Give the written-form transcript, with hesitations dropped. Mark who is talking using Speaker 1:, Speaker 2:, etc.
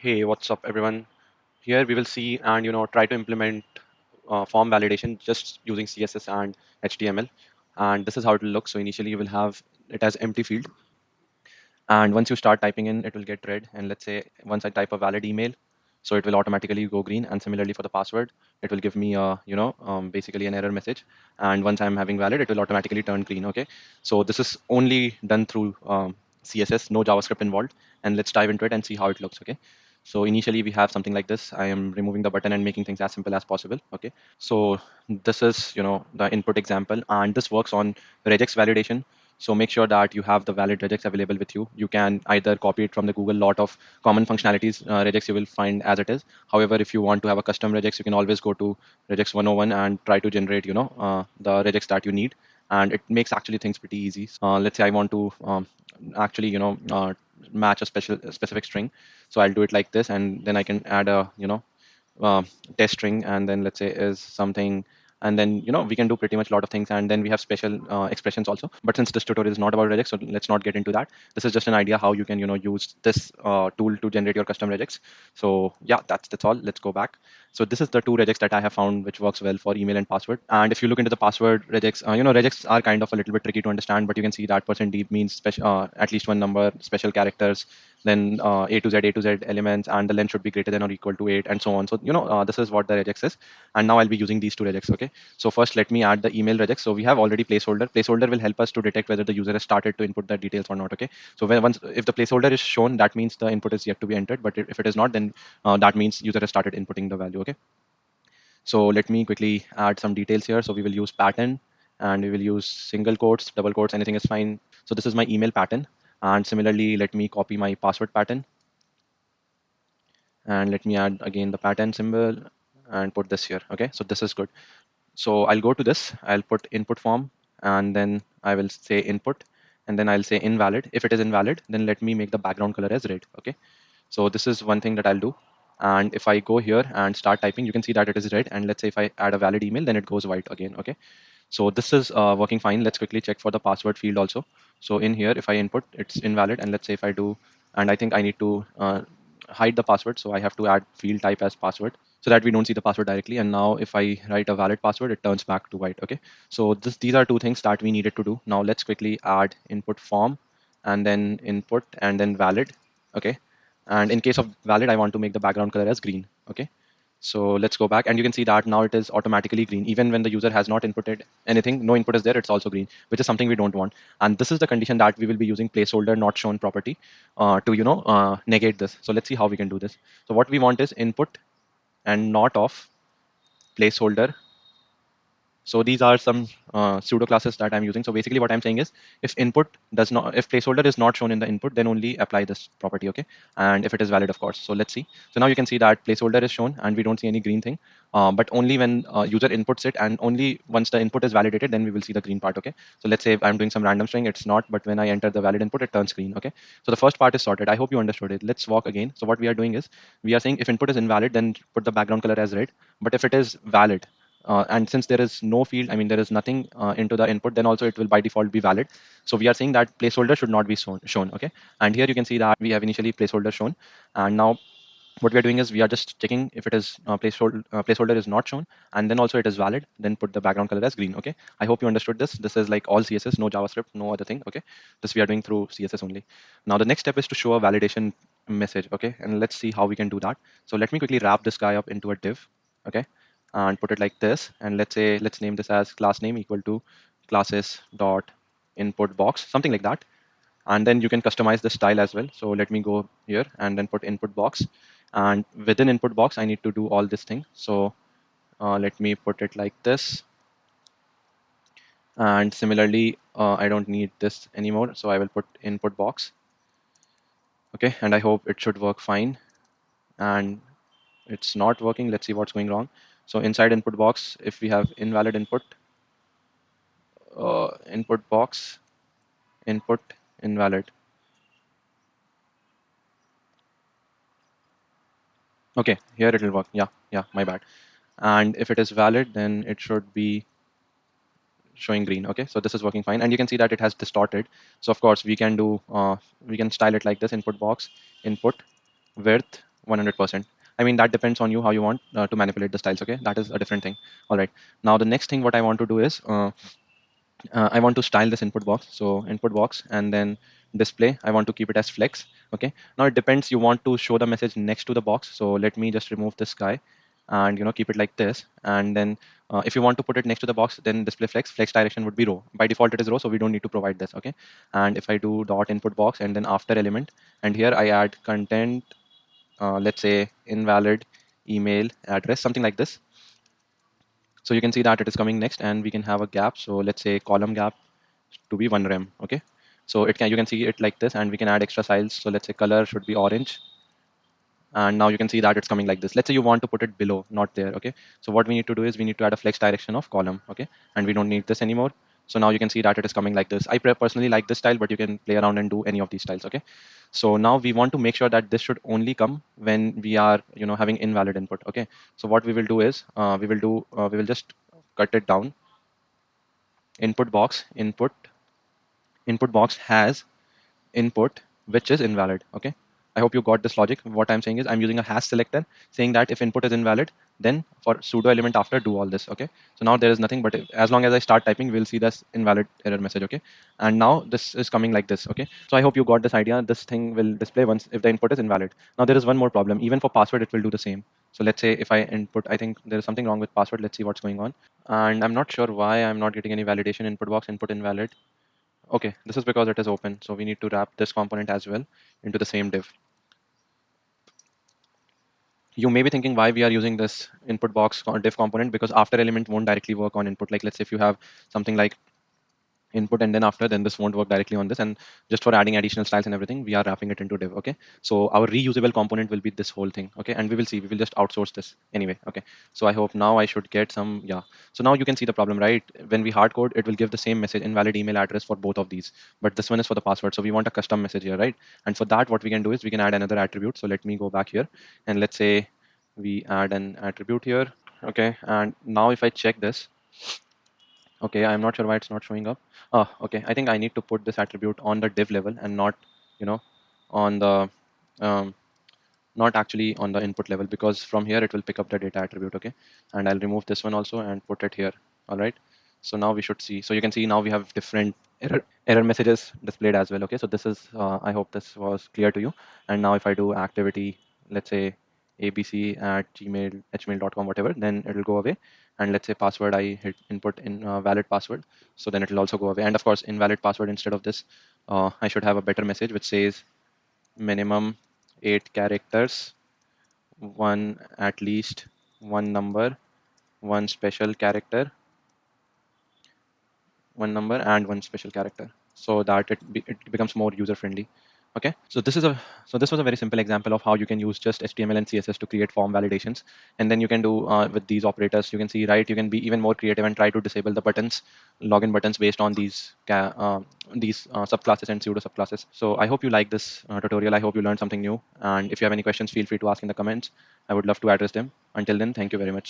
Speaker 1: Hey, what's up, everyone? Here we will see and try to implement form validation just using CSS and HTML. And this is how it will look. So initially you will have it as empty field, and once you start typing in, it will get red. And let's say once I type a valid email, so it will automatically go green. And similarly for the password, it will give me a basically an error message. And once I'm having valid, it will automatically turn green. Okay, so this is only done through CSS, no JavaScript involved. And let's dive into it and see how it looks. Okay, so initially we have something like this. I am removing the button and making things as simple as possible. Okay, so this is the input example, and this works on regex validation. So make sure that you have the valid regex available with you. You can either copy it from the Google. Lot of common functionalities regex you will find as it is. However, if you want to have a custom regex, you can always go to regex 101 and try to generate the regex that you need. And it makes actually things pretty easy. Let's say I want to actually match a specific string. So I'll do it like this, and then I can add a uh, test string, and then let's say is something, and then we can do pretty much a lot of things, and then we have special expressions also. But since this tutorial is not about regex, so let's not get into that. This is just an idea how you can use this tool to generate your custom regex. So yeah, that's all. Let's go back. So this is the two regex that I have found which works well for email and password. And if you look into the password regex, regex are kind of a little bit tricky to understand, but you can see that %d means special, at least one number, special characters, then a to z elements, and the length should be greater than or equal to 8, and so on. So this is what the regex is. And now I'll be using these two regex. Okay, so first let me add the email regex. So we have already placeholder will help us to detect whether the user has started to input the details or not. Okay, so once if the placeholder is shown, that means the input is yet to be entered, but if it is not, then that means user has started inputting the value. Okay, so let me quickly add some details here. So we will use pattern, and we will use single quotes, double quotes, anything is fine. So this is my email pattern, and similarly let me copy my password pattern, and let me add again the pattern symbol and put this here. Okay, so this is good. So I'll go to this, I'll put input form, and then I will say input, and then I'll say invalid. If it is invalid, then let me make the background color as red. Okay, so this is one thing that I'll do. And if I go here and start typing, you can see that it is red. And let's say if I add a valid email, then it goes white again. Okay, so this is working fine. Let's quickly check for the password field also. So in here, if I input, it's invalid. And let's say if I do, and I think I need to hide the password. So I have to add field type as password so that we don't see the password directly. And now if I write a valid password, it turns back to white. Okay, so these are two things that we needed to do. Now let's quickly add input form, and then input, and then valid. Okay, and in case of valid, I want to make the background color as green. Okay, so let's go back, and you can see that now it is automatically green. Even when the user has not inputted anything, no input is there, it's also green, which is something we don't want. And this is the condition that we will be using placeholder not shown property to negate this. So let's see how we can do this. So what we want is input and not of placeholder. So these are some pseudo classes that I'm using. So basically what I'm saying is, if placeholder is not shown in the input, then only apply this property. Okay, and if it is valid, of course. So let's see. So now you can see that placeholder is shown, and we don't see any green thing, but only when user inputs it, and only once the input is validated, then we will see the green part. Okay, so let's say if I'm doing some random string, it's not, but when I enter the valid input, it turns green. Okay, so the first part is sorted. I hope you understood it. Let's walk again. So what we are doing is, we are saying if input is invalid, then put the background color as red. But if it is valid, and since there is no field, I mean there is nothing into the input, then also it will by default be valid. So we are saying that placeholder should not be shown. Okay, and here you can see that we have initially placeholder shown, and now what we are doing is we are just checking if it is placeholder is not shown, and then also it is valid, then put the background color as green. Okay, I hope you understood this. This is like all CSS, no JavaScript, no other thing. Okay, this we are doing through CSS only. Now the next step is to show a validation message. Okay, and let's see how we can do that. So let me quickly wrap this guy up into a div. Okay, and put it like this, and let's name this as class name equal to classes dot input box, something like that. And then you can customize the style as well. So let me go here and then put input box, and within input box I need to do all this thing. So let me put it like this, and similarly I don't need this anymore, so I will put input box. Okay, and I hope it should work fine, and it's not working. Let's see what's going wrong. So inside input box, if we have invalid input, input box, input invalid. Okay, here it will work. Yeah, my bad. And if it is valid, then it should be showing green. Okay, so this is working fine, and you can see that it has distorted. So of course we can do we can style it like this: input box, input width, 100%. I mean, that depends on you how you want to manipulate the styles. Okay, that is a different thing. All right. Now the next thing what I want to do is I want to style this input box. So input box and then display. I want to keep it as flex. Okay. Now it depends. You want to show the message next to the box. So let me just remove this guy and keep it like this. And then if you want to put it next to the box, then display flex. Flex direction would be row. By default it is row, so we don't need to provide this. Okay. And if I do dot input box and then after element, and here I add content, let's say invalid email address, something like this. So you can see that it is coming next, and we can have a gap. So let's say column gap to be 1 rem. Okay. So you can see it like this, and we can add extra styles. So let's say color should be orange, and now you can see that it's coming like this. Let's say you want to put it below, not there. Okay. So what we need to do is we need to add a flex direction of column. Okay. And we don't need this anymore. So now you can see that it is coming like this. I personally like this style, but you can play around and do any of these styles. Okay. So now we want to make sure that this should only come when we are, having invalid input. Okay. So what we will do is we will just cut it down. Input box has input which is invalid. Okay. I hope you got this logic. What I'm saying is I'm using a hash selector saying that if input is invalid, then for pseudo element after do all this. Okay. So now there is nothing, but as long as I start typing, we'll see this invalid error message. Okay. And now this is coming like this. Okay. So I hope you got this idea. This thing will display once if the input is invalid. Now there is one more problem. Even for password, it will do the same. So let's say if I input, I think there is something wrong with password. Let's see what's going on. And I'm not sure why I'm not getting any validation. Input box input invalid. Okay, this is because it is open. So we need to wrap this component as well into the same div. You may be thinking why we are using this input box div component, because after element won't directly work on input. Like let's say if you have something like input and then after, then this won't work directly on this. And just for adding additional styles and everything, we are wrapping it into div. Okay. So our reusable component will be this whole thing. Okay. And we will see, we will just outsource this anyway. Okay. So I hope now I should get some, yeah. So now you can see the problem, right? When we hard code, it will give the same message, invalid email address for both of these, but this one is for the password. So we want a custom message here, right? And for that, what we can do is we can add another attribute. So let me go back here and let's say we add an attribute here. Okay. And now if I check this, okay, I'm not sure why it's not showing up. Oh, okay. I think I need to put this attribute on the div level and not, you know, on the, um, not actually on the input level, because from here it will pick up the data attribute. Okay. And I'll remove this one also and put it here. All right. So now we should see. So you can see now we have different error messages displayed as well. Okay. So this is, I hope this was clear to you. And now if I do activity, let's say abc@hmail.com, whatever, then it will go away. And let's say password, I hit input in valid password. So then it will also go away. And of course, invalid password, instead of this, I should have a better message which says minimum 8 characters, one at least one number, one special character, one number and one special character, so that it becomes more user friendly. Okay, so this was a very simple example of how you can use just HTML and CSS to create form validations, and then you can do with these operators. You can see, right, you can be even more creative and try to disable the buttons, login buttons, based on these subclasses and pseudo subclasses. So I hope you like this tutorial. I hope you learned something new, and if you have any questions, feel free to ask in the comments. I would love to address them. Until then, thank you very much.